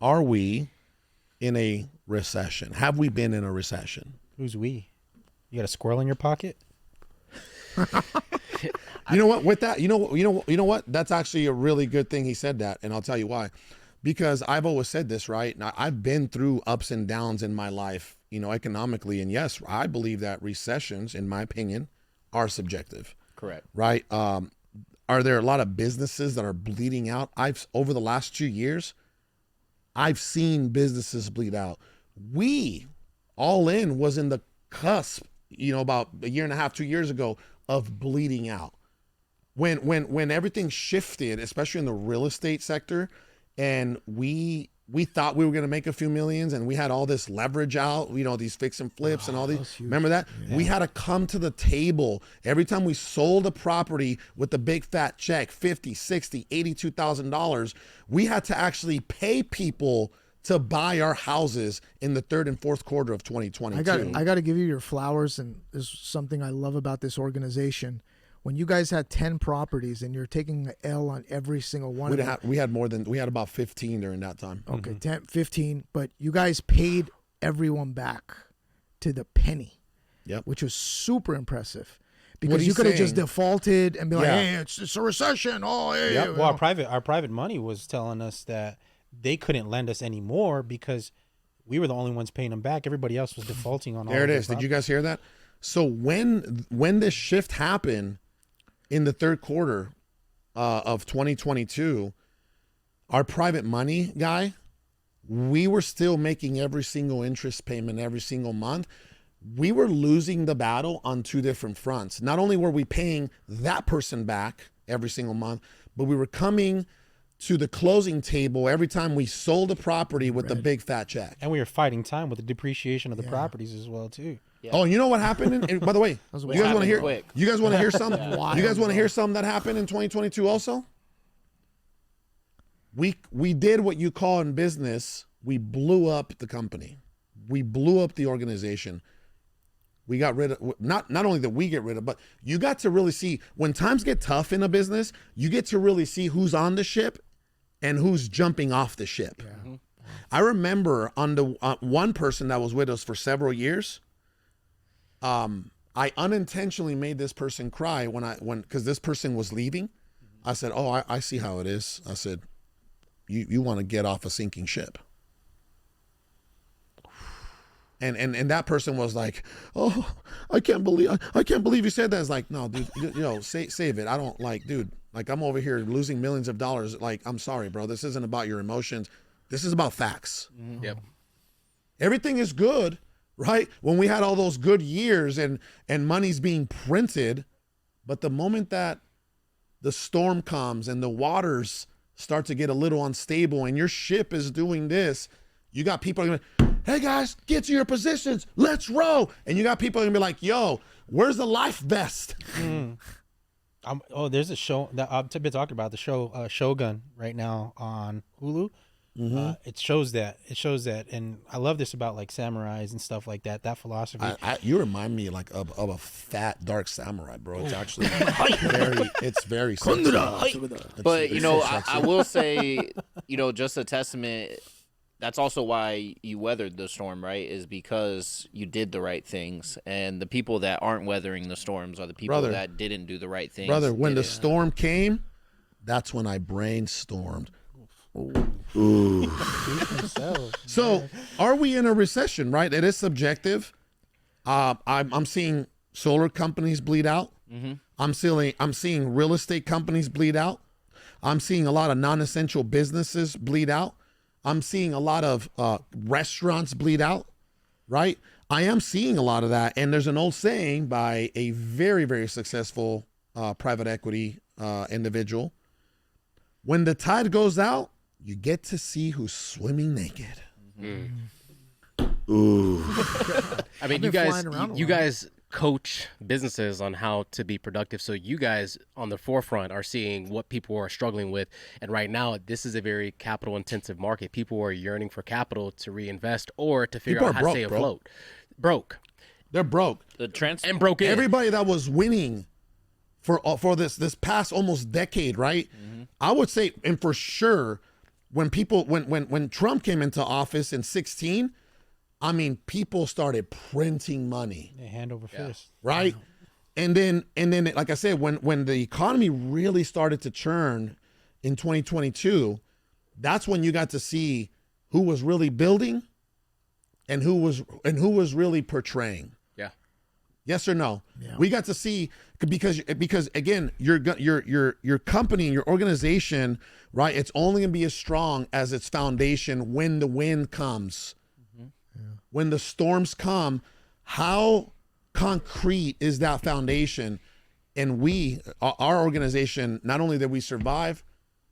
Are we in a recession? Have we been in a recession? Who's we? You got a squirrel in your pocket? You know what? With that, you know what? That's actually a really good thing he said that, and I'll tell you why. Because I've always said this, right? Now, I've been through ups and downs in my life, economically, and yes, I believe that recessions, in my opinion, are subjective. Correct. Right? Are there a lot of businesses that are bleeding out? Over the last 2 years, I've seen businesses bleed out. We, All In, was in the cusp, about a year and a half, 2 years ago, of bleeding out. When everything shifted, especially in the real estate sector, and we thought we were going to make a few millions, and we had all this leverage out, these fix and flips and all these. Remember that? Yeah. We had to come to the table every time we sold a property with the big fat check, $50, $60, $82,000. We had to actually pay people to buy our houses in the third and fourth quarter of 2022. I got to give you your flowers, and there's something I love about this organization. When you guys had 10 properties and you're taking an L on every single one of them. We had about 15 during that time. Okay, 10, 15, but you guys paid everyone back to the penny. Yep. Which was super impressive. Because you could have just defaulted and be like, hey, it's a recession. Oh, hey. Yep. Well, our private money was telling us that they couldn't lend us any more because we were the only ones paying them back. Everybody else was defaulting on all There it is. Properties. Did you guys hear that? So when this shift happened in the third quarter of 2022, our private money guy, we were still making every single interest payment every single month. We were losing the battle on two different fronts. Not only were we paying that person back every single month, but we were coming to the closing table every time we sold a property with the big fat check. And we were fighting time with the depreciation of the properties as well too. Yeah. Oh, you know what happened? And by the way, you guys want to hear? Quick. You guys want to hear something? You guys want to hear something that happened in 2022 also? We did what you call in business. We blew up the company. We blew up the organization. We got rid of, not only that we get rid of, but you got to really see when times get tough in a business, you get to really see who's on the ship and who's jumping off the ship. Yeah. I remember on the one person that was with us for several years. I unintentionally made this person cry because this person was leaving. I said, "Oh, I see how it is." I said, "You want to get off a sinking ship." And that person was like, "Oh, I can't believe you said that." It's like, no, dude, save it. I don't dude, I'm over here losing millions of dollars. I'm sorry, bro. This isn't about your emotions. This is about facts. Mm-hmm. Yep. Everything is good. Right? When we had all those good years and money's being printed, but the moment that the storm comes and the waters start to get a little unstable and your ship is doing this, you got people going, hey guys, get to your positions. Let's row. And you got people going to be like, yo, where's the life vest? There's a show that I've been talking about, the show Shogun right now on Hulu. Mm-hmm. It shows that, and I love this about samurais and stuff like that. That philosophy. You remind me of a fat dark samurai, bro. It's actually very sexy. But I will say, just a testament. That's also why you weathered the storm, right? Is because you did the right things, and the people that aren't weathering the storms are the people that didn't do the right things. Brother, when the storm came, that's when I brainstormed. Ooh. So, are we in a recession? Right, it is subjective. I'm seeing solar companies bleed out. Mm-hmm. I'm seeing real estate companies bleed out. I'm seeing a lot of non-essential businesses bleed out. I'm seeing a lot of restaurants bleed out. Right, I am seeing a lot of that. And there's an old saying by a very, very successful private equity individual: when the tide goes out, you get to see who's swimming naked. Mm-hmm. Ooh. I mean, you guys coach businesses on how to be productive. So you guys on the forefront are seeing what people are struggling with. And right now, this is a very capital intensive market. People are yearning for capital to reinvest or to figure out how to stay afloat. They're broke. And broke in. Everybody that was winning for this past almost decade, right? Mm-hmm. I would say, and for sure, when Trump came into office in 2016, I mean, people started printing money, hand over fist, right? And then, like I said, when the economy really started to churn in 2022, that's when you got to see who was really building and who was really portraying. Yeah. Yes or no? Yeah. We got to see because again, your company and your organization, right? It's only gonna be as strong as its foundation when the wind comes, when the storms come. How concrete is that foundation? And our organization, not only did we survive,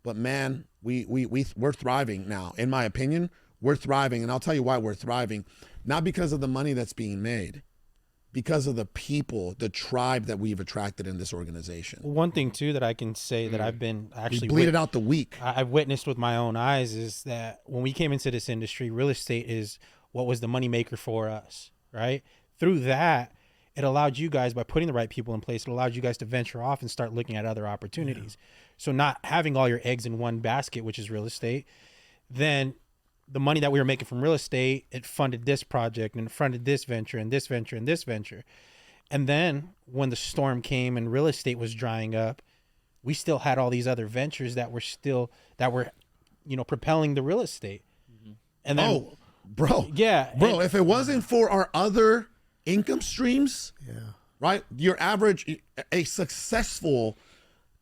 but man, we're thriving now. In my opinion, we're thriving, and I'll tell you why we're thriving. Not because of the money that's being made, because of the people, the tribe that we've attracted in this organization. One thing too that I can say that I've been actually bleeded out the weak. I've witnessed with my own eyes is that when we came into this industry, real estate is what was the moneymaker for us, right? Through that, it allowed you guys, by putting the right people in place, it allowed you guys to venture off and start looking at other opportunities. So not having all your eggs in one basket, which is real estate, then the money that we were making from real estate, it funded this project and it funded this venture and this venture and this venture. And then when the storm came and real estate was drying up, we still had all these other ventures that were propelling the real estate. And then, bro, if it wasn't for our other income streams, right? Your average, a successful,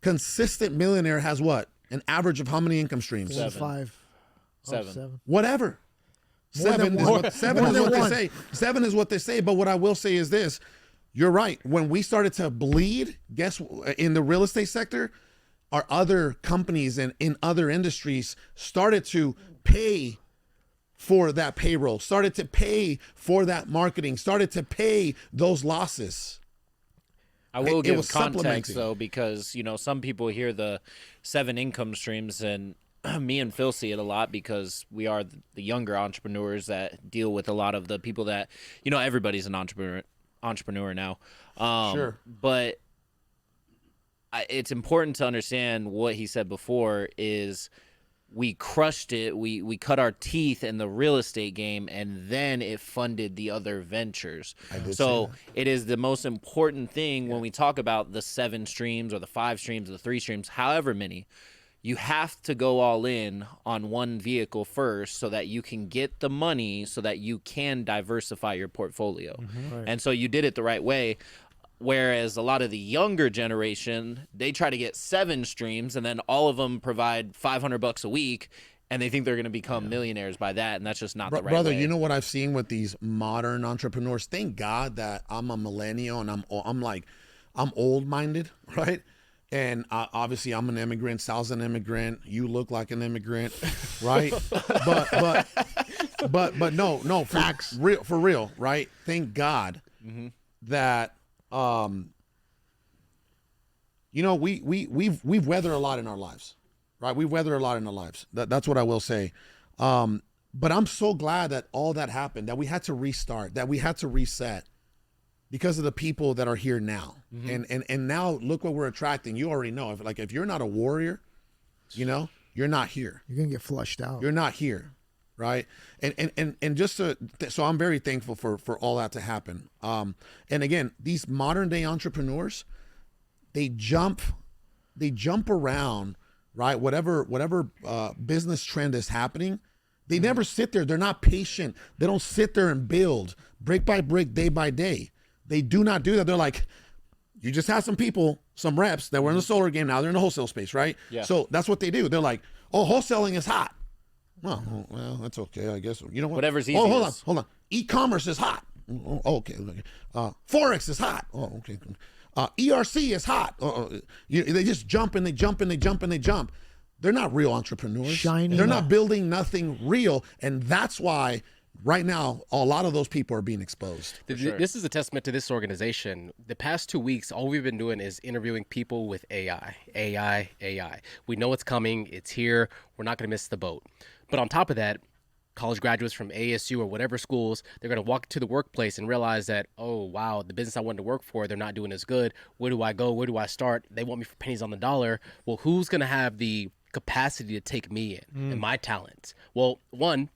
consistent millionaire has what? An average of how many income streams? Seven. Whatever. Seven is what they say. Seven is what they say. But what I will say is this: you're right. When we started to bleed, in the real estate sector, our other companies and in other industries started to pay for that payroll, started to pay for that marketing, started to pay those losses. I will give context though, because some people hear the 7 income streams, and me and Phil see it a lot because we are the younger entrepreneurs that deal with a lot of the people that everybody's an entrepreneur now. Sure, but it's important to understand what he said before is we crushed it. We cut our teeth in the real estate game, and then it funded the other ventures. So it is the most important thing when we talk about the 7 streams or the 5 streams or the 3 streams, however many. You have to go all in on one vehicle first so that you can get the money so that you can diversify your portfolio. Right. And so you did it the right way. Whereas a lot of the younger generation, they try to get 7 streams and then all of them provide $500 a week, and they think they're going to become millionaires by that, and that's just not the right brother, way. You know what I've seen with these modern entrepreneurs? Thank God that I'm a millennial and I'm old-minded, right? And obviously I'm an immigrant. Sal's an immigrant. You look like an immigrant, right? but no, facts, for real, right? Thank God that we've weathered a lot in our lives, right? We've weathered a lot in our lives. That's what I will say. But I'm so glad that all that happened, that we had to restart, that we had to reset because of the people that are here now. And now look what we're attracting. You already know, if you're not a warrior, you're not here. You're going to get flushed out. You're not here. Right. And just so I'm very thankful for all that to happen. And again, these modern day entrepreneurs, they jump around, right? Whatever business trend is happening, they never sit there. They're not patient. They don't sit there and build brick by brick, day by day. They do not do that. They're like, you just have some people, some reps that were in the solar game. Now they're in the wholesale space, right? Yeah. So that's what they do. They're like, oh, wholesaling is hot. Well, that's okay, I guess. You know what? Whatever's easy. Oh, hold on. E-commerce is hot. Oh, okay. Forex is hot. Oh, okay. ERC is hot. They just jump and they jump and they jump and they jump. They're not real entrepreneurs. They're not building nothing real, and that's why right now a lot of those people are being exposed. This is a testament to this organization. The past 2 weeks, all we've been doing is interviewing people with AI. We know it's coming. It's here. We're not going to miss the boat. But on top of that, college graduates from ASU or whatever schools, they're going to walk to the workplace and realize that, oh, wow, the business I wanted to work for, they're not doing as good. Where do I go? Where do I start? They want me for pennies on the dollar. Well, who's going to have the capacity to take me in and my talents? Well, one,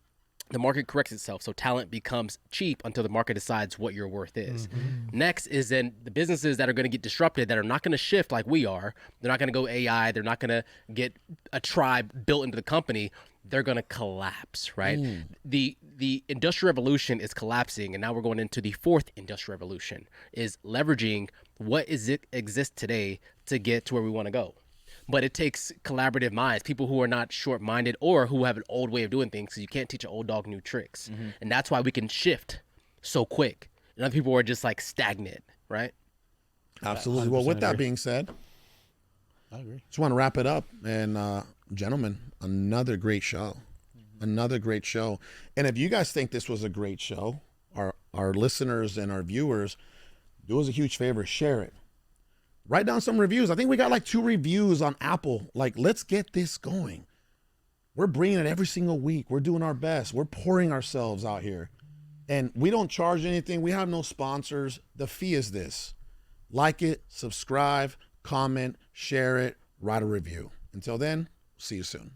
the market corrects itself, so talent becomes cheap until the market decides what your worth is. Next is then the businesses that are going to get disrupted, that are not going to shift like we are. They're not going to go AI. They're not going to get a tribe built into the company. They're going to collapse, right? The industrial revolution is collapsing, and now we're going into the fourth industrial revolution, is leveraging what exists today to get to where we want to go. But it takes collaborative minds, people who are not short-minded or who have an old way of doing things, because you can't teach an old dog new tricks. And that's why we can shift so quick. And other people are just like stagnant, right? Absolutely. Well, with that being said, I agree. just want to wrap it up. And gentlemen, another great show. Another great show. And if you guys think this was a great show, our listeners and our viewers, do us a huge favor, share it. Write down some reviews. I think we got like 2 reviews on Apple. Like, let's get this going. We're bringing it every single week. We're doing our best. We're pouring ourselves out here. And we don't charge anything. We have no sponsors. The fee is this. Like it, subscribe, comment, share it, write a review. Until then, see you soon.